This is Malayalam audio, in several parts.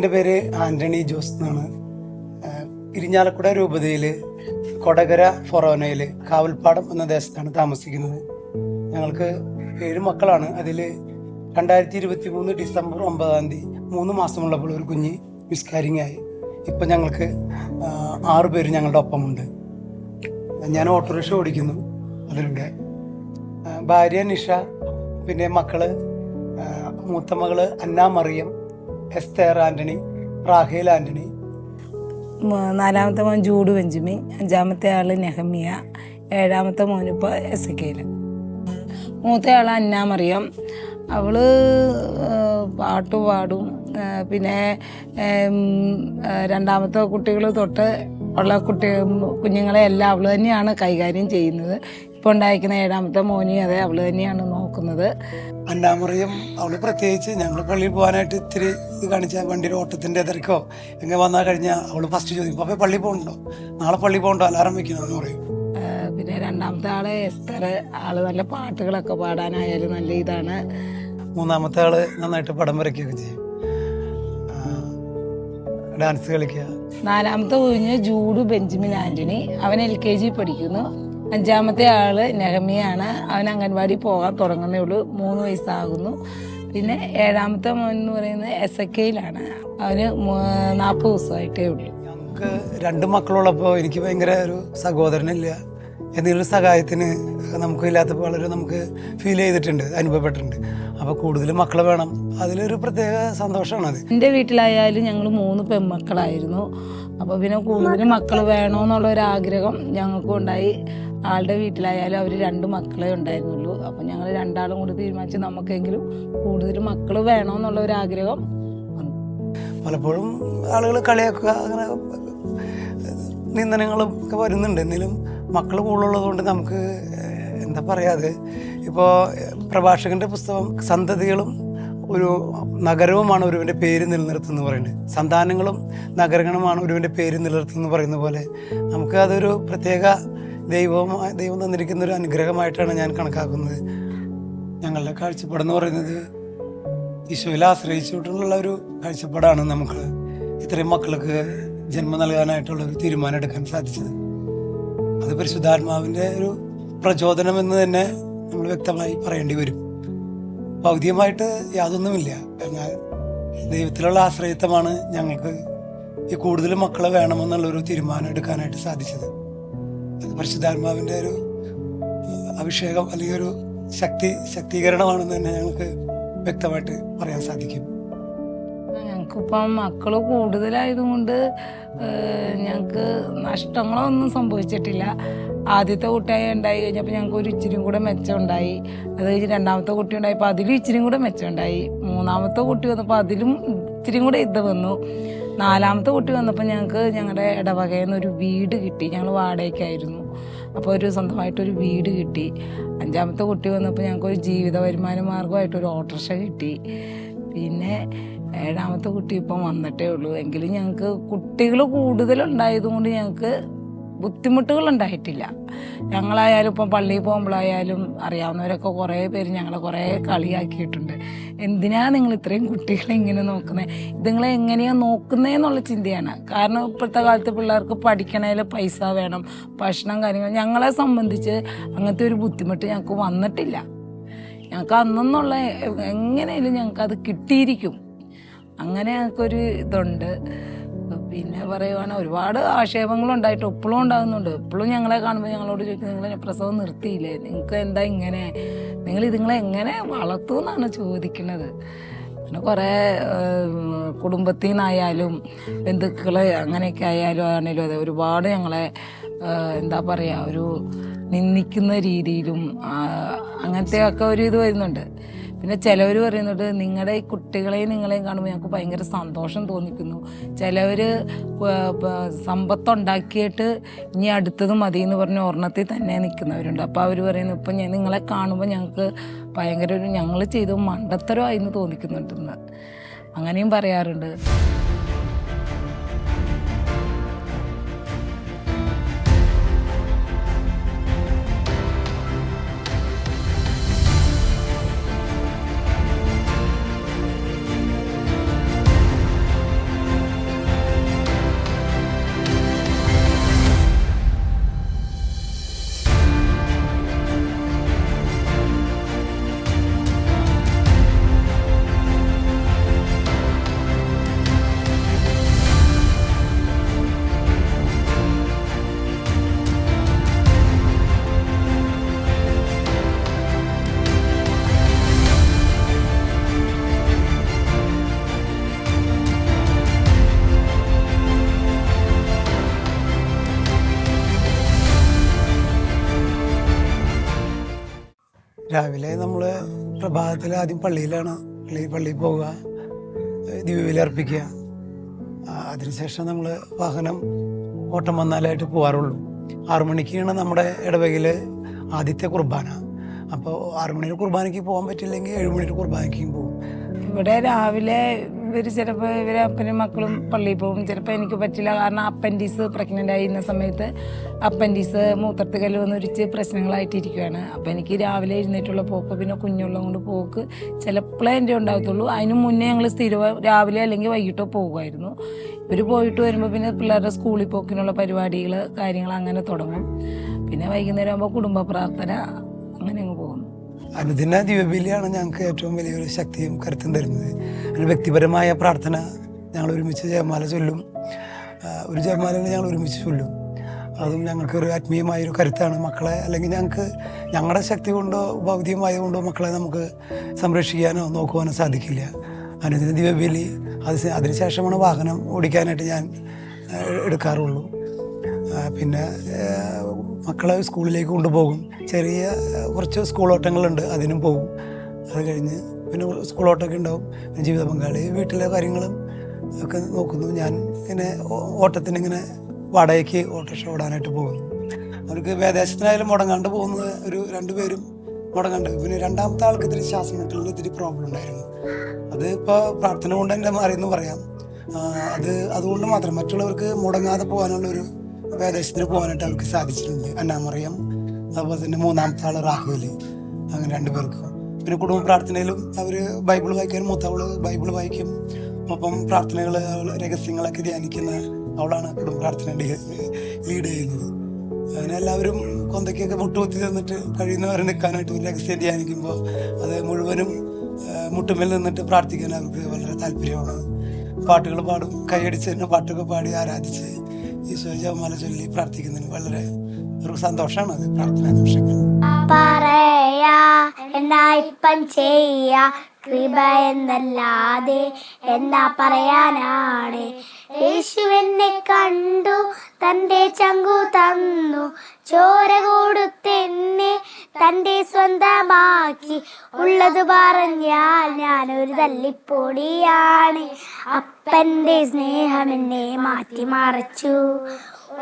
എൻ്റെ പേര് ആൻ്റണി ജോസ് എന്നാണ്. ഇരിഞ്ഞാലക്കുട രൂപതയിൽ കൊടകര ഫൊറോനയിൽ കാവൽപ്പാടം എന്ന ദേശത്താണ് താമസിക്കുന്നത്. ഞങ്ങൾക്ക് 7 മക്കളാണ്. അതിൽ 2023 ഡിസംബർ 9 3 മാസമുള്ളപ്പോൾ ഒരു കുഞ്ഞ് മിസ്കാരിങ് ആയി. ഇപ്പം ഞങ്ങൾക്ക് 6 പേര് ഞങ്ങളുടെ ഒപ്പമുണ്ട്. ഞാൻ ഓട്ടോറിക്ഷ ഓടിക്കുന്നു. അതിലൂടെ ഭാര്യ നിഷ, പിന്നെ മക്കള് മൂത്ത മകള് അന്ന മറിയം, എസ്തേർ ആൻ്റണി, റാഹേൽ ആൻ്റണി. 4ാമത്തെ മോൻ ജൂഡ് ബെഞ്ചമിൻ, 5ാമത്തെ ആള് നെഹമിയ, 7ാമത്തെ മോനിപ്പോൾ എസക്കേൽ. മൂത്തയാൾ അന്ന മറിയം. അവള് പാട്ട് പാടും. പിന്നെ 2ാമത്തെ കുട്ടികൾ തൊട്ട് ഉള്ള കുഞ്ഞുങ്ങളെ എല്ലാം അവൾ തന്നെയാണ് കൈകാര്യം ചെയ്യുന്നത്. ഇപ്പോൾ ഉണ്ടായിരിക്കുന്ന 7ാമത്തെ മോനി അതെ അവൾ തന്നെയാണ് നോക്കുന്നത്. അന്നാമറിയം അവള് പ്രത്യേകിച്ച് ഞങ്ങൾ പള്ളിയിൽ പോകാനായിട്ട് ഇത്തിരി ഇത് കാണിച്ചാൽ വണ്ടിയുടെ ഓട്ടത്തിൻ്റെ തിരക്കോ എങ്ങനെ വന്നാൽ കഴിഞ്ഞാൽ അവള് ഫസ്റ്റ് ചോദിക്കും, അപ്പോൾ പള്ളിയിൽ പോകണ്ടോ, നാളെ പള്ളിയിൽ പോകണ്ടോ, അലാറം വെക്കണമെന്ന് പറയും. പിന്നെ 2ാമത്തെ ആള് എസ്തർ. ആള് നല്ല പാട്ടുകളൊക്കെ പാടാനായാലും നല്ല ഇതാണ്. 3ാമത്തെ ആള് നന്നായിട്ട് പടം വരയ്ക്കുകയൊക്കെ ചെയ്യും, ഡാൻസ് കളിക്കുക. 4ാമത്തെ കുഞ്ഞ് ജൂഡ് ബെഞ്ചമിൻ ആൻ്റണി. അവൻ LKG പഠിക്കുന്നു. 5ാമത്തെ ആള് നെഹമിയാണ്. അവൻ അംഗൻവാടി പോകാൻ തുടങ്ങുന്നേ ഉള്ളൂ. 3 വയസ്സാകുന്നു. പിന്നെ 7ാമത്തെ മോൻ എന്ന് പറയുന്നത് എസക്കേലാണ്. അവന് 40 ദിവസമായിട്ടേ ഉള്ളൂ. ഞങ്ങൾക്ക് 2 മക്കളുള്ളപ്പോൾ എനിക്ക് ഭയങ്കര ഒരു സഹോദരനില്ല, എന്തെങ്കിലും സഹായത്തിന് നമുക്കില്ലാത്തപ്പോൾ വളരെ നമുക്ക് ഫീൽ ചെയ്തിട്ടുണ്ട്, അനുഭവപ്പെട്ടിട്ടുണ്ട്. അപ്പോൾ കൂടുതൽ മക്കൾ വേണം, അതിലൊരു പ്രത്യേക സന്തോഷമാണത്. എൻ്റെ വീട്ടിലായാലും ഞങ്ങൾ 3 പെൺമക്കളായിരുന്നു. അപ്പോൾ പിന്നെ കൂടുതൽ മക്കൾ വേണമെന്നുള്ളൊരാഗ്രഹം ഞങ്ങൾക്കും ഉണ്ടായി. ആളുടെ വീട്ടിലായാലും അവർ 2 മക്കളെ ഉണ്ടായിരുന്നുള്ളൂ. അപ്പോൾ ഞങ്ങൾ 2ആളും കൂടി തീരുമാനിച്ച് നമുക്കെങ്കിലും കൂടുതൽ മക്കൾ വേണമെന്നുള്ളൊരാഗ്രഹം വന്നു. പലപ്പോഴും ആളുകൾ കളിയാക്കുക, അങ്ങനെ നിന്ദനങ്ങളും ഒക്കെ വരുന്നുണ്ട്. എന്തെങ്കിലും മക്കൾ കൂടുതലുള്ളത് കൊണ്ട് നമുക്ക് എന്താ പറയാതെ, ഇപ്പോൾ പ്രഭാഷകൻ്റെ പുസ്തകം സന്തതികളും ഒരു നഗരവുമാണ് ഒരുവൻ്റെ പേര് നിലനിർത്തുന്നത് പറയുന്നത്. സന്താനങ്ങളും നഗരങ്ങളുമാണ് ഒരുവൻ്റെ പേര് നിലനിർത്തുന്നത് പറയുന്ന പോലെ നമുക്ക് അതൊരു പ്രത്യേക ദൈവം തന്നിരിക്കുന്ന ഒരു അനുഗ്രഹമായിട്ടാണ് ഞാൻ കണക്കാക്കുന്നത്. ഞങ്ങളുടെ കാഴ്ചപ്പാടെന്ന് പറയുന്നത് ഈശോയിൽ ആശ്രയിച്ചിട്ടുള്ള ഒരു കാഴ്ചപ്പാടാണ് നമുക്ക് ഇത്രയും മക്കൾക്ക് ജന്മം നൽകാനായിട്ടുള്ളൊരു തീരുമാനം എടുക്കാൻ സാധിച്ചത്. അത് പരിശുദ്ധാത്മാവിൻ്റെ ഒരു പ്രചോദനമെന്ന് തന്നെ നമ്മൾ വ്യക്തമായി പറയേണ്ടി വരും. ഭൗതികമായിട്ട് യാതൊന്നുമില്ല, എന്നാൽ ദൈവത്തിലുള്ള ആശ്രയത്വമാണ് ഞങ്ങൾക്ക് ഈ കൂടുതൽ മക്കളെ വേണമെന്നുള്ളൊരു തീരുമാനം എടുക്കാനായിട്ട് സാധിച്ചത്. അത് പരിശുദ്ധാത്മാവിൻ്റെ ഒരു അഭിഷേകം അല്ലെങ്കിൽ ഒരു ശക്തീകരണമാണെന്ന് തന്നെ ഞങ്ങൾക്ക് വ്യക്തമായിട്ട് പറയാൻ സാധിക്കും. ഞങ്ങൾക്കിപ്പം മക്കൾ കൂടുതലായതുകൊണ്ട് ഞങ്ങൾക്ക് നഷ്ടങ്ങളൊന്നും സംഭവിച്ചിട്ടില്ല. ആദ്യത്തെ കുട്ടിയായി ഉണ്ടായി കഴിഞ്ഞപ്പോൾ ഞങ്ങൾക്ക് ഒരു ഇച്ചിരിയും കൂടെ മെച്ചമുണ്ടായി. അത് കഴിഞ്ഞ് 2ാമത്തെ കുട്ടി ഉണ്ടായപ്പോൾ അതിലും ഇച്ചിരിയും കൂടെ മെച്ചമുണ്ടായി. 3ാമത്തെ കുട്ടി വന്നപ്പോൾ അതിലും ഇച്ചിരിയും കൂടെ ഇത് വന്നു. 4ാമത്തെ കുട്ടി വന്നപ്പോൾ ഞങ്ങൾക്ക് ഞങ്ങളുടെ ഇടവകയിൽ നിന്ന് ഒരു വീട് കിട്ടി. ഞങ്ങൾ വാടകയ്ക്കായിരുന്നു. അപ്പോൾ ഒരു സ്വന്തമായിട്ടൊരു വീട് കിട്ടി. 5ാമത്തെ കുട്ടി വന്നപ്പോൾ ഞങ്ങൾക്കൊരു ജീവിത വരുമാന മാർഗമായിട്ടൊരു ഓട്ടോറിക്ഷ കിട്ടി. പിന്നെ 7ാമത്തെ കുട്ടി ഇപ്പം വന്നിട്ടേ ഉള്ളൂ. എങ്കിലും ഞങ്ങൾക്ക് കുട്ടികൾ കൂടുതലുണ്ടായതുകൊണ്ട് ഞങ്ങൾക്ക് ബുദ്ധിമുട്ടുകൾ ഉണ്ടായിട്ടില്ല. ഞങ്ങളായാലും ഇപ്പം പള്ളിയിൽ പോകുമ്പോഴായാലും അറിയാവുന്നവരൊക്കെ കുറേ പേര് ഞങ്ങളെ കുറേ കളിയാക്കിയിട്ടുണ്ട്. എന്തിനാ നിങ്ങൾ ഇത്രയും കുട്ടികളെ ഇങ്ങനെ നോക്കുന്നത്, ഇതുങ്ങളെ എങ്ങനെയാണ് നോക്കുന്നതെന്നുള്ള ചിന്തയാണ്. കാരണം ഇപ്പോഴത്തെ കാലത്ത് പിള്ളേർക്ക് പഠിക്കണേൽ പൈസ വേണം, ഭക്ഷണം കാര്യങ്ങൾ. ഞങ്ങളെ സംബന്ധിച്ച് അങ്ങനത്തെ ഒരു ബുദ്ധിമുട്ട് ഞങ്ങൾക്ക് വന്നിട്ടില്ല. ഞങ്ങൾക്ക് അന്നുള്ള എങ്ങനെയാലും ഞങ്ങൾക്കത് കിട്ടിയിരിക്കും. അങ്ങനെ ഞങ്ങൾക്കൊരു ഇതുണ്ട്. പിന്നെ പറയുവാണ് ഒരുപാട് ആക്ഷേപങ്ങളുണ്ടായിട്ട് ഇപ്പോഴും ഉണ്ടാകുന്നുണ്ട്. ഇപ്പോഴും ഞങ്ങളെ കാണുമ്പോൾ ഞങ്ങളോട് ചോദിക്കും, നിങ്ങൾ പ്രസവം നിർത്തിയില്ലേ, നിങ്ങൾക്ക് എന്താ ഇങ്ങനെ, നിങ്ങൾ ഇതുങ്ങളെ എങ്ങനെ വളർത്തും എന്നാണ് ചോദിക്കുന്നത്. പിന്നെ കുറേ കുടുംബത്തിൽ നിന്നായാലും ബന്ധുക്കൾ അങ്ങനെയൊക്കെ ആയാലും ആണെങ്കിലും അതെ ഒരുപാട് ഞങ്ങളെ എന്താ പറയുക ഒരു നിന്ദിക്കുന്ന രീതിയിലും അങ്ങനത്തെയൊക്കെ ഒരു ഇത് വരുന്നുണ്ട്. പിന്നെ ചിലവർ പറയുന്നുണ്ട് നിങ്ങളുടെ ഈ കുട്ടികളെയും നിങ്ങളെയും കാണുമ്പോൾ ഞങ്ങൾക്ക് ഭയങ്കര സന്തോഷം തോന്നിക്കുന്നു. ചിലവർ സമ്പത്തുണ്ടാക്കിയിട്ട് ഇനി അടുത്തത് മതി എന്ന് പറഞ്ഞ് ഒരെണ്ണത്തിൽ തന്നെ നിൽക്കുന്നവരുണ്ട്. അപ്പോൾ അവർ പറയുന്നു ഇപ്പം നിങ്ങളെ കാണുമ്പോൾ ഞങ്ങൾക്ക് ഭയങ്കര ഒരു ഞങ്ങൾ ചെയ്ത് മണ്ടത്തരമായിന്ന് തോന്നിക്കുന്നുണ്ടെന്ന് അങ്ങനെയും പറയാറുണ്ട്. രാവിലെ നമ്മൾ പ്രഭാതത്തിൽ ആദ്യം പള്ളിയിലാണ്, പള്ളിയിൽ പോവുക, ദിവ്യബലി അർപ്പിക്കുക. അതിനുശേഷം നമ്മൾ വാഹനം ഓട്ടം വന്നാലായിട്ട് പോകാറുള്ളൂ. 6 മണിക്കാണ് നമ്മുടെ ഇടവകയിൽ ആദ്യത്തെ കുർബാന. അപ്പോൾ 6 മണിയുടെ കുർബാനയ്ക്ക് പോകാൻ പറ്റില്ലെങ്കിൽ 7 മണിയുടെ കുർബാനയ്ക്കും പോകും. ഇവിടെ രാവിലെ ഇവർ ചിലപ്പോൾ ഇവരെ അപ്പനും മക്കളും പള്ളിയിൽ പോകും. ചിലപ്പോൾ എനിക്ക് പറ്റില്ല, കാരണം അപ്പൻഡിക്സ് പ്രഗ്നൻ്റ് ആയിരുന്ന സമയത്ത് അപ്പൻഡിക്സ് മൂത്രത്തിൽ കല്ല് വന്നൊരിച്ച് പ്രശ്നങ്ങളായിട്ടിരിക്കുകയാണ്. അപ്പോൾ എനിക്ക് രാവിലെ എഴുന്നേറ്റുള്ള പോക്ക്, പിന്നെ കുഞ്ഞുള്ളത് കൊണ്ട് പോക്ക് ചിലപ്പോഴേ എൻ്റെ ഉണ്ടാകത്തുള്ളൂ. അതിന് മുന്നേ ഞങ്ങൾ സ്ഥിരം രാവിലെ അല്ലെങ്കിൽ വൈകിട്ടോ പോകുമായിരുന്നു. ഇവർ പോയിട്ട് വരുമ്പോൾ പിന്നെ പിള്ളേരുടെ സ്കൂളിൽ പോക്കിനുള്ള പരിപാടികൾ കാര്യങ്ങൾ അങ്ങനെ തുടങ്ങും. പിന്നെ വൈകുന്നേരം ആകുമ്പോൾ കുടുംബ പ്രാർത്ഥന, അങ്ങനെ അങ്ങ് പോകുന്നു. അനുദിന ദിവ്യബലിയാണ് ഞങ്ങൾക്ക് ഏറ്റവും വലിയൊരു ശക്തിയും കരുത്തും തരുന്നത്. അതിന് വ്യക്തിപരമായ പ്രാർത്ഥന ഞങ്ങൾ ഒരുമിച്ച് ജപമാല ചൊല്ലും. ഒരു ജപമാല ഞങ്ങൾ ഒരുമിച്ച് ചൊല്ലും. അതും ഞങ്ങൾക്കൊരു ആത്മീയമായൊരു കരുത്താണ്. മക്കളെ അല്ലെങ്കിൽ ഞങ്ങൾക്ക് ഞങ്ങളുടെ ശക്തി കൊണ്ടോ ഭൗതികമായതുകൊണ്ടോ മക്കളെ നമുക്ക് സംരക്ഷിക്കാനോ നോക്കുവാനോ സാധിക്കില്ല. അനുദിന ദിവ്യബലി അതിനുശേഷമാണ് വാഹനം ഓടിക്കാനായിട്ട് ഞാൻ എടുക്കാറുള്ളൂ. പിന്നെ മക്കളെ സ്കൂളിലേക്ക് കൊണ്ടുപോകും. ചെറിയ കുറച്ച് സ്കൂൾ ഓട്ടങ്ങളുണ്ട്, അതിനും പോകും. അത് കഴിഞ്ഞ് പിന്നെ സ്കൂൾ ഓട്ടമൊക്കെ ഉണ്ടാവും. ജീവിത പങ്കാളി വീട്ടിലെ കാര്യങ്ങളും ഒക്കെ നോക്കുന്നു. ഞാൻ ഇങ്ങനെ ഓട്ടത്തിനിങ്ങനെ വാടകയ്ക്ക് ഓട്ടോറിക്ഷ ഓടാനായിട്ട് പോകുന്നു. അവർക്ക് വേദേശത്തിനായാലും മുടങ്ങാണ്ട് പോകുന്നത് ഒരു 2 പേരും മുടങ്ങാണ്ട്. പിന്നെ രണ്ടാമത്തെ ആൾക്ക് ഇത്തിരി ശ്വാസമെട്ടലിന് ഇത്തിരി പ്രോബ്ലം ഉണ്ടായിരുന്നു. അത് ഇപ്പോൾ പ്രാർത്ഥന കൊണ്ട് തന്നെ മാറിയെന്ന് പറയാം. അതുകൊണ്ട് മാത്രം മറ്റുള്ളവർക്ക് മുടങ്ങാതെ പോകാനുള്ളൊരു വേദേശത്തിന് പോകാനായിട്ട് അവർക്ക് സാധിച്ചിട്ടുണ്ട്. അന്നാമറിയം, അതുപോലെ തന്നെ 3ാമത്തെ ആൾ റാഹുൽ, അങ്ങനെ 2 പേർക്കും. പിന്നെ കുടുംബ പ്രാർത്ഥനയിലും അവർ ബൈബിൾ വായിക്കാൻ, മൂത്തവള് ബൈബിൾ വായിക്കും. ഒപ്പം പ്രാർത്ഥനകൾ, രഹസ്യങ്ങളൊക്കെ ധ്യാനിക്കുന്ന അവളാണ് കുടുംബ പ്രാർത്ഥന ലീഡ് ചെയ്യുന്നത്. അങ്ങനെ എല്ലാവരും കൊന്തയ്ക്കൊക്കെ മുട്ടുകുത്തി തന്നിട്ട് കഴിയുന്നവരെ നിൽക്കാനായിട്ട് ഒരു രഹസ്യം ധ്യാനിക്കുമ്പോൾ അത് മുഴുവനും മുട്ടുമേൽ നിന്നിട്ട് പ്രാർത്ഥിക്കാൻ അവർക്ക് വളരെ താല്പര്യമാണ്. പാട്ടുകൾ പാടും, കൈയടിച്ച് തന്നെ പാട്ടൊക്കെ പാടി ആരാധിച്ച് ഈശോ ജപമാല ചൊല്ലി പ്രാർത്ഥിക്കുന്നതിന് വളരെ ഒരു സന്തോഷമാണ് അത് പ്രാർത്ഥനാ നിമിഷങ്ങൾ. പറയാ എന്നായിപ്പം ചെയ്യാ കൃപ എന്നല്ലാതെ എന്താ പറയാനാണ്. യേശു എന്നെ കണ്ടു, തൻ്റെ ചങ്കു തന്നു, ചോര കൊടുത്തെന്നെ തൻ്റെ സ്വന്തമാക്കി. ഉള്ളത് പറഞ്ഞാൽ ഞാനൊരു തല്ലിപ്പൊടിയാണ്, അപ്പൻ്റെ സ്നേഹം എന്നെ മാറ്റിമറിച്ചു.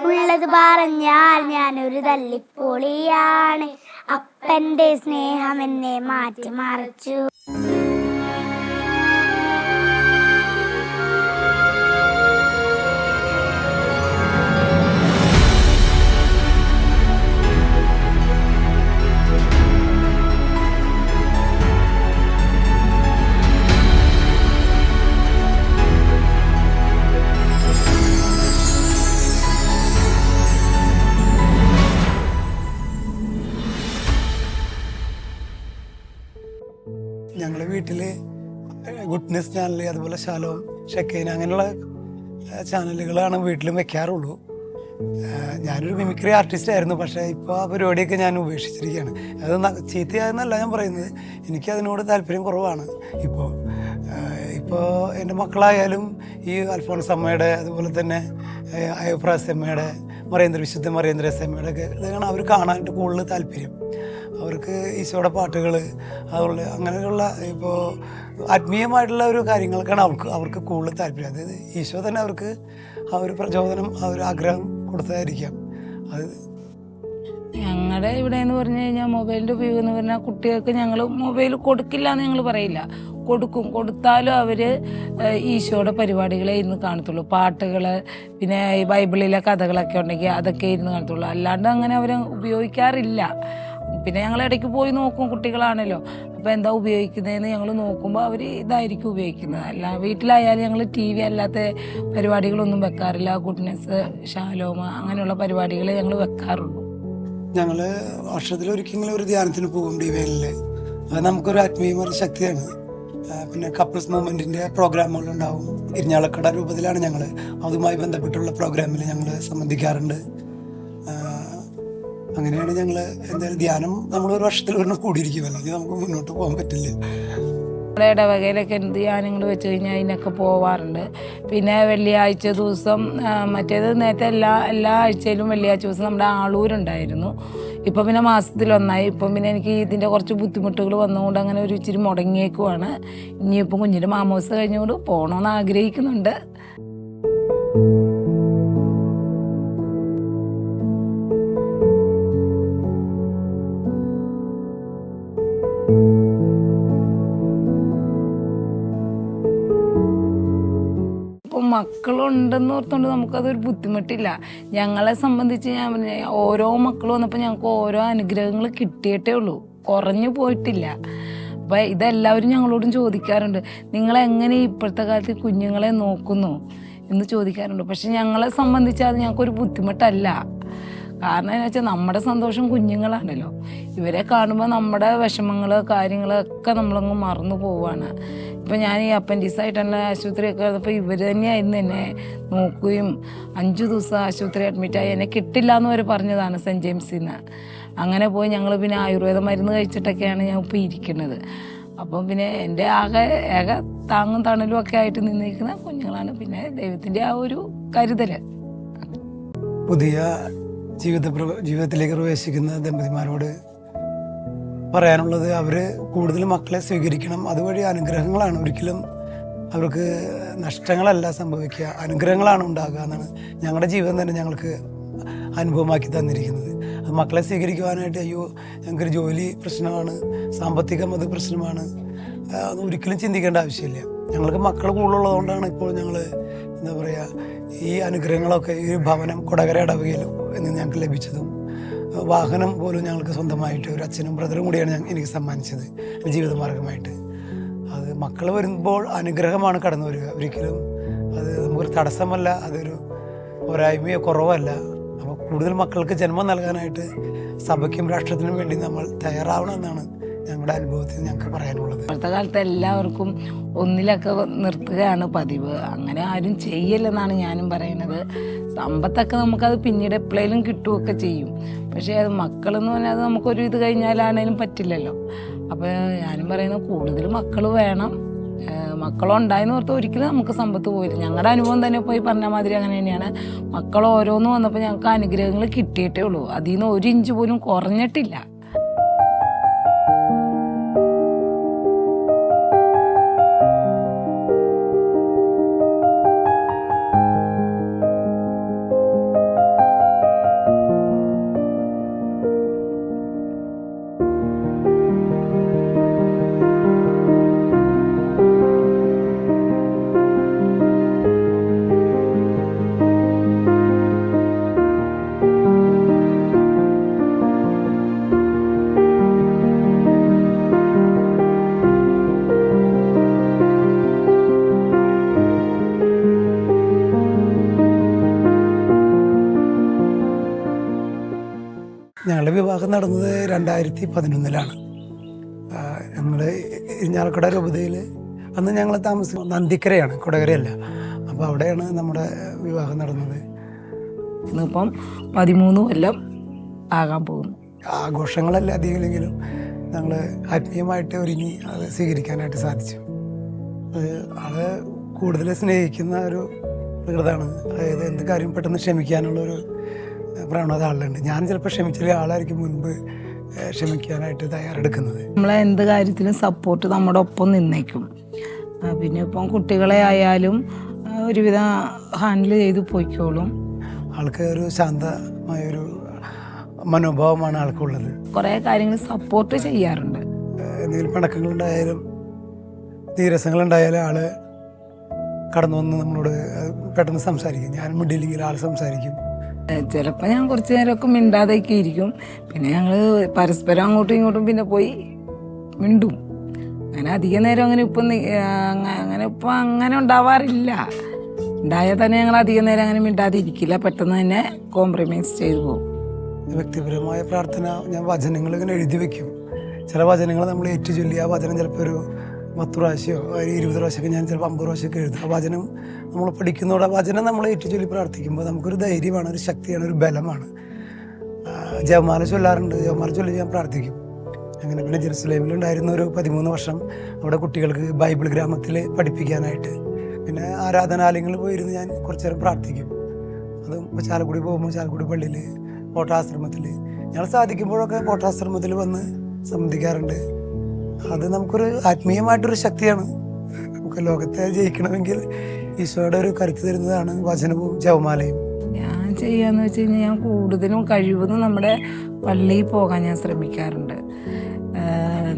ഉള്ളത് പറഞ്ഞാൽ ഞാനൊരു തല്ലിപ്പൊളിയാണ്, അപ്പൻ്റെ സ്നേഹം എന്നെ മാറ്റിമറിച്ചു. ഞങ്ങളുടെ വീട്ടിൽ ഗുഡ്നെസ് ചാനൽ, അതുപോലെ ശാലോം, ഷെക്കൈൻ, അങ്ങനെയുള്ള ചാനലുകളാണ് വീട്ടിലും വെക്കാറുള്ളൂ. ഞാനൊരു മിമിക്രി ആർട്ടിസ്റ്റ് ആയിരുന്നു, പക്ഷേ ഇപ്പോൾ ആ പരിപാടിയൊക്കെ ഞാൻ ഉപേക്ഷിച്ചിരിക്കുകയാണ്. അത് ചീത്തയായെന്നല്ല ഞാൻ പറയുന്നത്, എനിക്കതിനോട് താല്പര്യം കുറവാണ്. ഇപ്പോൾ എൻ്റെ മക്കളായാലും ഈ അൽഫോൺസ് അമ്മയുടെ, അതുപോലെ തന്നെ അയോപ്രാസ് അമ്മയുടെ, വിശുദ്ധ മറിയേന്ദ്രസ് അമ്മയുടെ ഒക്കെ ഇതാണ് അവർ കാണാനായിട്ട് കൂടുതൽ താല്പര്യം. അവർക്ക് ഈശോയുടെ പാട്ടുകൾ, അതുപോലെ അങ്ങനെയുള്ള ഇപ്പോൾ ആത്മീയമായിട്ടുള്ള ഒരു കാര്യങ്ങൾക്കാണ് അവർക്ക് കൂടുതൽ താല്പര്യം. അതായത് ഈശോ തന്നെ അവർക്ക് ആ ഒരു പ്രചോദനം, ആ ഒരു ആഗ്രഹം കൊടുത്തതായിരിക്കാം. അത് ഞങ്ങളുടെ ഇവിടെ എന്ന് പറഞ്ഞു കഴിഞ്ഞാൽ മൊബൈലിൻ്റെ ഉപയോഗം എന്ന് പറഞ്ഞാൽ കുട്ടികൾക്ക് ഞങ്ങൾ മൊബൈൽ കൊടുക്കില്ല എന്ന് ഞങ്ങൾ പറയില്ല, കൊടുത്താലും അവർ ഈശോയുടെ പരിപാടികളെ ഇരുന്ന് കാണത്തുള്ളൂ. പാട്ടുകൾ, പിന്നെ ഈ ബൈബിളിലെ കഥകളൊക്കെ ഉണ്ടെങ്കിൽ അതൊക്കെ ഇരുന്ന് കാണത്തുള്ളൂ. അല്ലാണ്ട് അങ്ങനെ അവർ ഉപയോഗിക്കാറില്ല. പിന്നെ ഞങ്ങൾ ഇടയ്ക്ക് പോയി നോക്കും, കുട്ടികളാണല്ലോ, അപ്പോൾ എന്താ ഉപയോഗിക്കുന്നതെന്ന് ഞങ്ങൾ നോക്കുമ്പോൾ അവർ ഇതായിരിക്കും ഉപയോഗിക്കുന്നത്. അല്ല വീട്ടിലായാലും ഞങ്ങൾ TV അല്ലാത്ത പരിപാടികളൊന്നും വെക്കാറില്ല. ഗുഡ്നെസ്, ശാലോമ, അങ്ങനെയുള്ള പരിപാടികൾ ഞങ്ങൾ വെക്കാറുള്ളൂ. ഞങ്ങൾ വർഷത്തിലൊരിക്കലും ഒരു ധ്യാനത്തിന് പോകും ഡിവൈനിൽ. അത് നമുക്കൊരു ആത്മീയമായ ശക്തിയാണ്. പിന്നെ കപ്പിൾസ് മൂവ്മെൻറ്റിൻ്റെ പ്രോഗ്രാമുകളുണ്ടാവും. ഇരിഞ്ഞാലക്കട രൂപത്തിലാണ് ഞങ്ങൾ അതുമായി ബന്ധപ്പെട്ടുള്ള പ്രോഗ്രാമിൽ ഞങ്ങൾ സംബന്ധിക്കാറുണ്ട്. അങ്ങനെയാണ് ഞങ്ങൾ എന്തായാലും ധ്യാനം നമ്മളൊരു വർഷത്തിൽ ഒരെണ്ണം കൂടിയിരിക്കും, അല്ലെങ്കിൽ നമുക്ക് മുന്നോട്ട് പോകാൻ പറ്റില്ല. നമ്മുടെ ഇടവകയിലൊക്കെ എന്ത് ധ്യാനങ്ങൾ വെച്ച് കഴിഞ്ഞാൽ അതിനൊക്കെ പോവാറുണ്ട്. പിന്നെ വെള്ളിയാഴ്ച ദിവസം, മറ്റേത് നേരത്തെ എല്ലാ ആഴ്ചയിലും വെള്ളിയാഴ്ച ദിവസം നമ്മുടെ ആളൂരുണ്ടായിരുന്നു. ഇപ്പം പിന്നെ മാസത്തിലൊന്നായി. ഇപ്പം പിന്നെ എനിക്ക് ഇതിൻ്റെ കുറച്ച് ബുദ്ധിമുട്ടുകൾ വന്നുകൊണ്ട് അങ്ങനെ ഒരു ഇച്ചിരി മുടങ്ങിയേക്കുവാണ്. ഇനിയിപ്പം കുഞ്ഞിൻ്റെ മാമോസ് കഴിഞ്ഞുകൊണ്ട് പോകണമെന്ന് ആഗ്രഹിക്കുന്നുണ്ട്. മക്കളുണ്ടെന്ന് ഓർത്തുകൊണ്ട് നമുക്കതൊരു ബുദ്ധിമുട്ടില്ല. ഞങ്ങളെ സംബന്ധിച്ച് ഞാൻ ഓരോ മക്കൾ വന്നപ്പോൾ ഞങ്ങൾക്ക് ഓരോ അനുഗ്രഹങ്ങൾ കിട്ടിയിട്ടേ ഉള്ളൂ, കുറഞ്ഞു പോയിട്ടില്ല. അപ്പം ഇതെല്ലാവരും ഞങ്ങളോടും ചോദിക്കാറുണ്ട്, നിങ്ങളെങ്ങനെ ഇപ്പോഴത്തെ കാലത്ത് കുഞ്ഞുങ്ങളെ നോക്കുന്നു എന്ന് ചോദിക്കാറുണ്ട്. പക്ഷെ ഞങ്ങളെ സംബന്ധിച്ച് അത് ഞങ്ങൾക്കൊരു ബുദ്ധിമുട്ടല്ല. കാരണം എന്ന് വെച്ചാൽ നമ്മുടെ സന്തോഷം കുഞ്ഞുങ്ങളാണല്ലോ. ഇവരെ കാണുമ്പോൾ നമ്മുടെ വിഷമങ്ങൾ കാര്യങ്ങളൊക്കെ നമ്മളങ്ങ് മറന്നു പോവുകയാണ്. ഇപ്പം ഞാൻ ഈ അപ്പൻഡിക്സായിട്ടുള്ള ആശുപത്രിയൊക്കെ വന്നപ്പോൾ ഇവർ തന്നെയായിരുന്നു എന്നെ നോക്കുകയും 5 ദിവസം ആശുപത്രി അഡ്മിറ്റായി. എന്നെ കിട്ടില്ല എന്ന് വരെ പറഞ്ഞതാണ് സെൻറ്റ് ജെയിംസിൽ നിന്ന്. അങ്ങനെ പോയി ഞങ്ങൾ പിന്നെ ആയുർവേദ മരുന്ന് കഴിച്ചിട്ടൊക്കെയാണ് ഞാൻ ഇപ്പോൾ ഇരിക്കുന്നത്. അപ്പം പിന്നെ എൻ്റെ ഏക താങ്ങും തണലും ഒക്കെ ആയിട്ട് നിന്നിരിക്കുന്ന കുഞ്ഞുങ്ങളാണ്. പിന്നെ ദൈവത്തിൻ്റെ ആ ഒരു കരുതൽ. പുതിയ ജീവിതത്തിലേക്ക് പ്രവേശിക്കുന്ന ദമ്പതിമാരോട് പറയാനുള്ളത്, അവർ കൂടുതൽ മക്കളെ സ്വീകരിക്കണം. അതുവഴി അനുഗ്രഹങ്ങളാണ്, ഒരിക്കലും അവർക്ക് നഷ്ടങ്ങളല്ല സംഭവിക്കുക, അനുഗ്രഹങ്ങളാണ് ഉണ്ടാകുക എന്നാണ് ഞങ്ങളുടെ ജീവിതം തന്നെ ഞങ്ങൾക്ക് അനുഭവമാക്കി തന്നിരിക്കുന്നത്. അത് മക്കളെ സ്വീകരിക്കുവാനായിട്ട് അയ്യോ ഞങ്ങൾക്കൊരു ജോലി പ്രശ്നമാണ്, സാമ്പത്തികം അത് പ്രശ്നമാണ്, അത് ഒരിക്കലും ചിന്തിക്കേണ്ട ആവശ്യമില്ല. ഞങ്ങൾക്ക് മക്കൾ കൂടുതലുള്ളതുകൊണ്ടാണ് ഇപ്പോൾ ഞങ്ങൾ എന്താ പറയുക ഈ അനുഗ്രഹങ്ങളൊക്കെ, ഈ ഭവനം കൊടകര ഇടവകയിൽ എന്ന് ഞങ്ങൾക്ക് ലഭിച്ചതും വാഹനം പോലും ഞങ്ങൾക്ക് സ്വന്തമായിട്ട് ഒരു അച്ഛനും ബ്രദറും കൂടിയാണ് എനിക്ക് സമ്മാനിച്ചത് ജീവിതമാർഗമായിട്ട്. അത് മക്കൾ വരുമ്പോൾ അനുഗ്രഹമാണ് കടന്നു വരിക, ഒരിക്കലും അത് നമുക്കൊരു തടസ്സമല്ല, അതൊരു പോരായ്മയോ കുറവല്ല. അപ്പോൾ കൂടുതൽ മക്കൾക്ക് ജന്മം നൽകാനായിട്ട് സഭയ്ക്കും രാഷ്ട്രത്തിനും വേണ്ടി നമ്മൾ തയ്യാറാവണമെന്നാണ് ഞങ്ങളുടെ അനുഭവത്തിൽ ഞങ്ങൾക്ക് പറയാനുള്ളത്. ഇപ്പോഴത്തെ കാലത്ത് എല്ലാവർക്കും ഒന്നിലൊക്കെ നിർത്തുകയാണ് പതിവ്. അങ്ങനെ ആരും ചെയ്യില്ലെന്നാണ് ഞാനും പറയുന്നത്. സമ്പത്തൊക്കെ നമുക്കത് പിന്നീട് എപ്പോഴേലും കിട്ടുകയൊക്കെ ചെയ്യും. പക്ഷേ അത് മക്കളെന്ന് പറഞ്ഞാൽ അത് നമുക്കൊരു ഇത് കഴിഞ്ഞാലാണേലും പറ്റില്ലല്ലോ. അപ്പോൾ ഞാനും പറയുന്നത് കൂടുതൽ മക്കൾ വേണം. മക്കളുണ്ടായെന്ന് ഓർത്ത് ഒരിക്കലും നമുക്ക് സമ്പത്ത് പോയില്ല. ഞങ്ങളുടെ അനുഭവം തന്നെ പോയി പറഞ്ഞ മാതിരി അങ്ങനെ തന്നെയാണ്. മക്കൾ ഓരോന്ന് വന്നപ്പോൾ ഞങ്ങൾക്ക് അനുഗ്രഹങ്ങൾ കിട്ടിയിട്ടേ ഉള്ളൂ. അതിൽ നിന്ന് 1 ഇഞ്ച് പോലും കുറഞ്ഞിട്ടില്ല. ഞങ്ങളുടെ വിവാഹം നടന്നത് 2011 ഞങ്ങൾ ഇരിഞ്ഞാലക്കുട രൂപതയിൽ അന്ന് ഞങ്ങൾ താമസിക്കുന്നത് നന്ദിക്കരയാണ്, കൊടകരയല്ല. അപ്പോൾ അവിടെയാണ് നമ്മുടെ വിവാഹം നടന്നത്. ഇന്നിപ്പം 13 കൊല്ലം ആകാൻ പോകുന്നു. ആഘോഷങ്ങളല്ല അധികമെങ്കിലും ഞങ്ങൾ ആത്മീയമായിട്ട് ഒരുങ്ങി അത് സ്വീകരിക്കാനായിട്ട് സാധിച്ചു. അത് ആള് കൂടുതൽ സ്നേഹിക്കുന്ന ഒരു പ്രകൃതമാണ്. അതായത് എന്ത് കാര്യം പെട്ടെന്ന് ക്ഷമിക്കാനുള്ളൊരു പ്രവണത ആളുണ്ട്. ഞാൻ ചിലപ്പോൾ ക്ഷമിച്ചില്ല, ആളായിരിക്കും മുൻപ് ക്ഷമിക്കാനായിട്ട് തയ്യാറെടുക്കുന്നത്. നമ്മളെ എന്ത് കാര്യത്തിനും സപ്പോർട്ട് നമ്മുടെ ഒപ്പം നിന്നേക്കും. പിന്നെ ഇപ്പം കുട്ടികളെ ആയാലും ഒരുവിധം ഹാൻഡിൽ ചെയ്ത് പോയിക്കോളും. ആൾക്ക് ഒരു ശാന്തമായൊരു മനോഭാവമാണ് ആൾക്കുള്ളത്. കുറേ കാര്യങ്ങൾ സപ്പോർട്ട് ചെയ്യാറുണ്ട്. എന്തെങ്കിലും പിണക്കങ്ങളുണ്ടായാലും നീരസങ്ങളുണ്ടായാലും ആള് കടന്നു വന്ന് നമ്മളോട് പെട്ടെന്ന് സംസാരിക്കും. ഞാൻ മിണ്ടിയില്ലെങ്കിൽ ആൾ സംസാരിക്കും. ചിലപ്പോൾ ഞാൻ കുറച്ച് നേരമൊക്കെ മിണ്ടാതെയൊക്കെ ഇരിക്കും. പിന്നെ ഞങ്ങൾ പരസ്പരം അങ്ങോട്ടും ഇങ്ങോട്ടും പിന്നെ പോയി മിണ്ടും. അങ്ങനെ അധിക നേരം അങ്ങനെ ഉണ്ടാവാറില്ല. ഉണ്ടായാൽ തന്നെ ഞങ്ങൾ അധിക നേരം അങ്ങനെ മിണ്ടാതെ ഇരിക്കില്ല. പെട്ടെന്ന് തന്നെ കോംപ്രമൈസ് ചെയ്തു പോകും. വ്യക്തിപരമായ പ്രാർത്ഥന ഞാൻ വചനങ്ങൾ ഇങ്ങനെ എഴുതി വെക്കും. ചില വചനങ്ങൾ നമ്മൾ ഏറ്റു ചൊല്ലി ആ വചനം ചിലപ്പോൾ ഒരു 10 പ്രാവശ്യമോ 20 പ്രാവശ്യമൊക്കെ ഞാൻ ചിലപ്പോൾ 50 പ്രാവശ്യമൊക്കെ എഴുതും. ആ വചനം നമ്മൾ പഠിക്കുന്നതോടെ ആ വചനം നമ്മൾ ഏറ്റുചൊല്ലി പ്രാർത്ഥിക്കുമ്പോൾ നമുക്കൊരു ധൈര്യമാണ്, ഒരു ശക്തിയാണ്, ഒരു ബലമാണ്. ജപമാല ചൊല്ലാറുണ്ട്. ജപമാല ചൊല്ലി ഞാൻ പ്രാർത്ഥിക്കും. അങ്ങനെ പിന്നെ ജെറുസലേമിലുണ്ടായിരുന്ന ഒരു 13 വർഷം അവിടെ കുട്ടികൾക്ക് ബൈബിൾ ഗ്രാമത്തിൽ പഠിപ്പിക്കാനായിട്ട് പിന്നെ ആരാധനാലയങ്ങളിൽ പോയിരുന്ന് ഞാൻ കുറച്ചു നേരം പ്രാർത്ഥിക്കും. അതും ചാലക്കുടി പോകുമ്പോൾ ചാലക്കുടി പള്ളിയിൽ, കോട്ടാശ്രമത്തിൽ ഞങ്ങൾ സാധിക്കുമ്പോഴൊക്കെ കോട്ടാശ്രമത്തിൽ വന്ന് സംബന്ധിക്കാറുണ്ട്. അത് നമുക്കൊരു ആത്മീയമായിട്ടൊരു ശക്തിയാണ്. നമുക്ക് ലോകത്തെ ജയിക്കണമെങ്കിൽ ഈശോയുടെ ഒരു കരുത്ത് തരുന്നതാണ് വചനവും ജപമാലയും. ഞാൻ ചെയ്യാന്ന് വെച്ച് കഴിഞ്ഞാൽ ഞാൻ കൂടുതലും കഴിവതും നമ്മുടെ പള്ളിയിൽ പോകാൻ ഞാൻ ശ്രമിക്കാറുണ്ട്.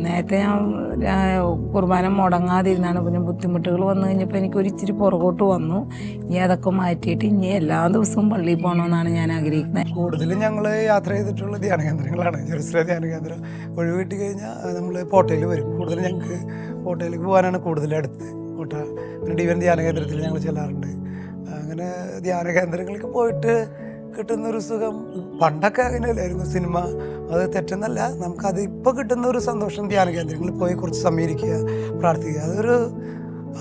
നേരത്തെ ഞാൻ കുർബാന മുടങ്ങാതിരുന്നാണ്. പിന്നെ ബുദ്ധിമുട്ടുകൾ വന്നു കഴിഞ്ഞപ്പോൾ എനിക്കൊരു ഇച്ചിരി പുറകോട്ട് വന്നു. ഇനി അതൊക്കെ മാറ്റിയിട്ട് ഇനി എല്ലാ ദിവസവും പള്ളിയിൽ പോകണമെന്നാണ് ഞാൻ ആഗ്രഹിക്കുന്നത്. കൂടുതലും ഞങ്ങൾ യാത്ര ചെയ്തിട്ടുള്ള ധ്യാന കേന്ദ്രങ്ങളാണ്. ജെറുസലേം ധ്യാന കേന്ദ്രം ഒഴിവ് കിട്ടി കഴിഞ്ഞാൽ നമ്മൾ പോട്ടയിൽ വരും. കൂടുതലും ഞങ്ങൾക്ക് പോട്ടയിലേക്ക് പോകാനാണ് കൂടുതൽ അടുത്ത്. കോട്ട പിന്നെ ഡിവൻ ധ്യാന കേന്ദ്രത്തിൽ ഞങ്ങൾ ചെല്ലാറുണ്ട്. അങ്ങനെ ധ്യാന കേന്ദ്രങ്ങൾക്ക് പോയിട്ട് കിട്ടുന്നൊരു സുഖം പണ്ടൊക്കെ അങ്ങനെയല്ലായിരുന്നു. സിനിമ അത് തെറ്റെന്നല്ല, നമുക്കത് ഇപ്പോൾ കിട്ടുന്ന ഒരു സന്തോഷം ധ്യാന കേന്ദ്രങ്ങളിൽ പോയി കുറച്ച് സമയം ഇരിക്കുക, പ്രാർത്ഥിക്കുക,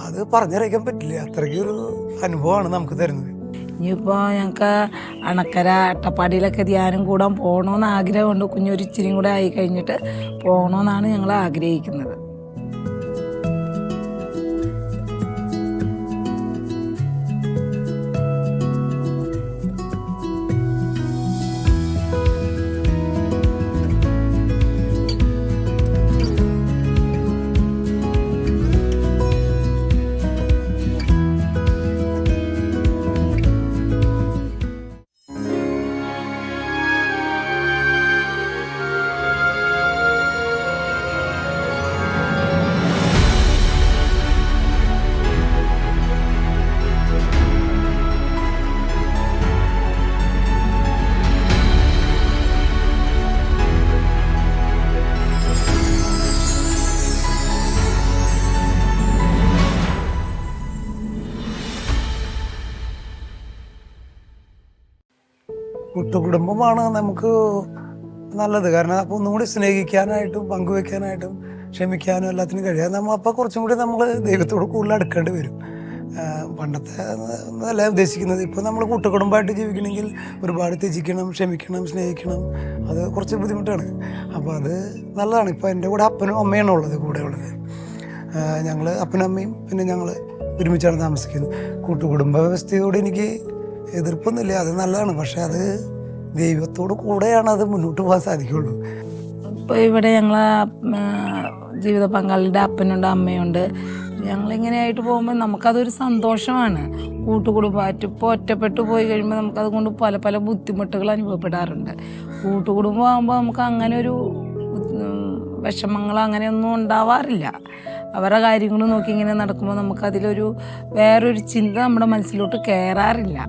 അത് പറഞ്ഞറിയിക്കാൻ പറ്റില്ല. അത്രയ്ക്കൊരു അനുഭവമാണ് നമുക്ക് തരുന്നത്. ഇനിയിപ്പോൾ ഞങ്ങൾക്ക് അണക്കര അട്ടപ്പാടിയിലൊക്കെ ധ്യാനം കൂടാൻ പോകണമെന്ന് ആഗ്രഹമുണ്ട്. കുഞ്ഞൊരു ഇച്ചിരിയും കൂടെ ആയി കഴിഞ്ഞിട്ട് പോകണമെന്നാണ് ഞങ്ങൾ ആഗ്രഹിക്കുന്നത്. കൂട്ടുകുടുംബമാണ് നമുക്ക് നല്ലത്. കാരണം അപ്പോൾ ഒന്നുകൂടി സ്നേഹിക്കാനായിട്ടും പങ്കുവെക്കാനായിട്ടും ക്ഷമിക്കാനും എല്ലാത്തിനും കഴിയാതെ നമ്മൾ അപ്പോൾ കുറച്ചും കൂടി നമ്മൾ ദൈവത്തോട് കൂടുതൽ അടുക്കേണ്ടി വരും. പണ്ടത്തെ എന്നല്ല ഉദ്ദേശിക്കുന്നത്. ഇപ്പോൾ നമ്മൾ കൂട്ടുകുടുംബമായിട്ട് ജീവിക്കണമെങ്കിൽ ഒരുപാട് ത്യജിക്കണം, ക്ഷമിക്കണം, സ്നേഹിക്കണം. അത് കുറച്ച് ബുദ്ധിമുട്ടാണ്. അപ്പോൾ അത് നല്ലതാണ്. ഇപ്പോൾ എൻ്റെ കൂടെ അപ്പനും അമ്മയാണ് ഉള്ളത്, കൂടെ ഉള്ളത്. ഞങ്ങൾ അപ്പനും അമ്മയും പിന്നെ ഞങ്ങൾ ഒരുമിച്ചാണ് താമസിക്കുന്നത്. കൂട്ടുകുടുംബ വ്യവസ്ഥയോട് എനിക്ക് എതിർപ്പൊന്നുമില്ല, അത് നല്ലതാണ്. പക്ഷെ അത് ദൈവത്തോട് കൂടെയാണ് അത് മുന്നോട്ട് പോകാൻ സാധിക്കുള്ളൂ. ഇപ്പോൾ ഇവിടെ ഞങ്ങളെ ജീവിത പങ്കാളിയുടെ അപ്പനുണ്ട്, അമ്മയുണ്ട്. ഞങ്ങളിങ്ങനെയായിട്ട് പോകുമ്പോൾ നമുക്കതൊരു സന്തോഷമാണ്. കൂട്ടുകുടുംബമായിട്ട് ഇപ്പോൾ ഒറ്റപ്പെട്ടു പോയി കഴിയുമ്പോൾ നമുക്കതുകൊണ്ട് പല പല ബുദ്ധിമുട്ടുകൾ അനുഭവപ്പെടാറുണ്ട്. കൂട്ടുകുടുംബം ആകുമ്പോൾ നമുക്ക് അങ്ങനെ ഒരു വിഷമങ്ങൾ അങ്ങനെയൊന്നും ഉണ്ടാവാറില്ല. അവരുടെ കാര്യങ്ങൾ നോക്കി ഇങ്ങനെ നടക്കുമ്പോൾ നമുക്കതിലൊരു വേറൊരു ചിന്ത നമ്മുടെ മനസ്സിലോട്ട് കയറാറില്ല.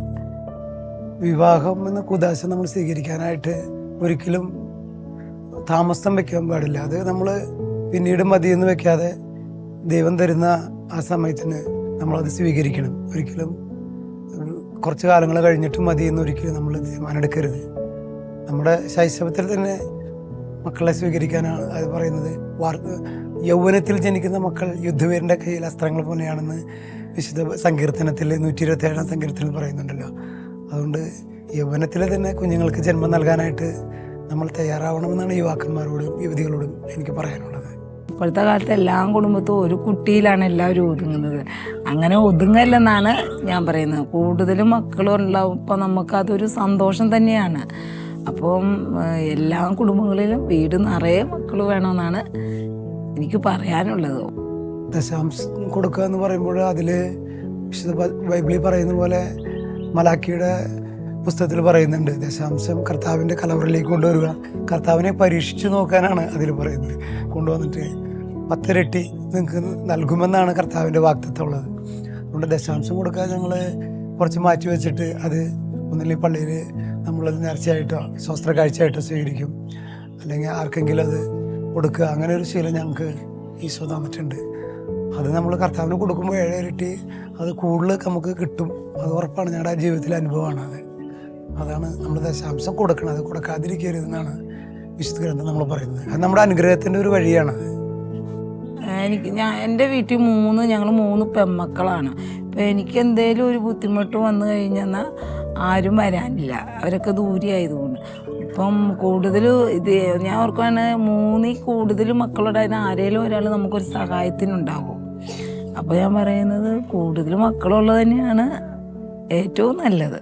വിവാഹം എന്ന കുദാശ നമ്മൾ സ്വീകരിക്കാനായിട്ട് ഒരിക്കലും താമസം വെക്കാൻ പാടില്ല. അത് നമ്മൾ പിന്നീട് മതിയെന്ന് വെക്കാതെ ദൈവം തരുന്ന ആ സമയത്തിന് നമ്മളത് സ്വീകരിക്കണം. ഒരിക്കലും കുറച്ച് കാലങ്ങൾ കഴിഞ്ഞിട്ട് മതിയെന്ന് ഒരിക്കലും നമ്മൾ തീരുമാനം എടുക്കരുത്. നമ്മുടെ ശൈശവത്തിൽ തന്നെ മക്കളെ സ്വീകരിക്കാനാണ് അത് പറയുന്നത്. യൗവനത്തിൽ ജനിക്കുന്ന മക്കൾ യുദ്ധവീരൻ്റെ കയ്യിൽ അസ്ത്രങ്ങൾ പോലെയാണെന്ന് വിശുദ്ധ സങ്കീർത്തനത്തിൽ 127 സങ്കീർത്തനത്തിൽ പറയുന്നുണ്ടല്ലോ. അതുകൊണ്ട് യൗവനത്തിൽ തന്നെ കുഞ്ഞുങ്ങൾക്ക് ജന്മം നൽകാനായിട്ട് നമ്മൾ തയ്യാറാവണമെന്നാണ് യുവാക്കന്മാരോടും യുവതികളോടും എനിക്ക് പറയാനുള്ളത്. ഇപ്പോഴത്തെ കാലത്ത് എല്ലാ കുടുംബത്തും ഒരു കുട്ടിയിലാണ് എല്ലാവരും ഒതുങ്ങുന്നത്. അങ്ങനെ ഒതുങ്ങല്ലെന്നാണ് ഞാൻ പറയുന്നത്. കൂടുതലും മക്കളുണ്ടാവുമ്പോൾ നമുക്കതൊരു സന്തോഷം തന്നെയാണ്. അപ്പം എല്ലാ കുടുംബങ്ങളിലും വീട് നിറയെ മക്കൾ വേണമെന്നാണ് എനിക്ക് പറയാനുള്ളത്. ദശാംശം കൊടുക്കുക എന്ന് പറയുമ്പോൾ അതിൽ വിശുദ്ധ ബൈബിളിൽ പറയുന്ന പോലെ മലാക്കിയുടെ പുസ്തകത്തിൽ പറയുന്നുണ്ട്, ദശാംശം കർത്താവിൻ്റെ കലവറിലേക്ക് കൊണ്ടുവരിക, കർത്താവിനെ പരീക്ഷിച്ച് നോക്കാനാണ് അതിൽ പറയുന്നത്. കൊണ്ടുവന്നിട്ട് 10 ഇരട്ടി നിങ്ങൾക്ക് നൽകുമെന്നാണ് കർത്താവിൻ്റെ വാഗ്ദത്തം ഉള്ളത്. അതുകൊണ്ട് ദശാംശം കൊടുക്കാൻ ഞങ്ങൾ കുറച്ച് മാറ്റി വെച്ചിട്ട് അത് ഒന്നില്ലെങ്കിൽ പള്ളിയിൽ നമ്മളത് നേർച്ചയായിട്ടോ ശാസ്ത്ര കാഴ്ചയായിട്ടോ സ്വീകരിക്കും, അല്ലെങ്കിൽ ആർക്കെങ്കിലും അത് കൊടുക്കുക. അങ്ങനെ ഒരു ശീലം ഞങ്ങൾക്ക് ഈശോ തന്നിട്ടുണ്ട്. അത് നമ്മൾ കർത്താവിന് കൊടുക്കുമ്പോൾ 7 ഇരട്ടി അത് കൂടുതൽ നമുക്ക് കിട്ടും. അത് ഉറപ്പാണ്. ഞങ്ങളുടെ ജീവിതത്തിലെ അനുഭവമാണ് അത്. അതാണ് നമ്മൾ ദശാംശം കൊടുക്കണം, അത് കൊടുക്കാതിരിക്കരുതെന്നാണ് വിശുദ്ധ ഗ്രന്ഥം നമ്മൾ പറയുന്നത്. അത് നമ്മുടെ അനുഗ്രഹത്തിൻ്റെ ഒരു വഴിയാണത്. എൻ്റെ വീട്ടിൽ ഞങ്ങൾ 3 പെൺമക്കളാണ്. ഇപ്പം എനിക്ക് എന്തെങ്കിലും ഒരു ബുദ്ധിമുട്ട് വന്നു കഴിഞ്ഞാൽ ആരും വരാനില്ല, അവരൊക്കെ ദൂരെ ആയതുകൊണ്ട്. ഇപ്പം കൂടുതൽ ഞാൻ ഓർക്കുകയാണ്, 3 കൂടുതൽ മക്കളുടെ ആരെങ്കിലും ഒരാൾ നമുക്കൊരു സഹായത്തിനുണ്ടാകും. അപ്പോൾ ഞാൻ പറയുന്നത് കൂടുതൽ മക്കളുള്ളത് തന്നെയാണ് ഏറ്റവും നല്ലത്.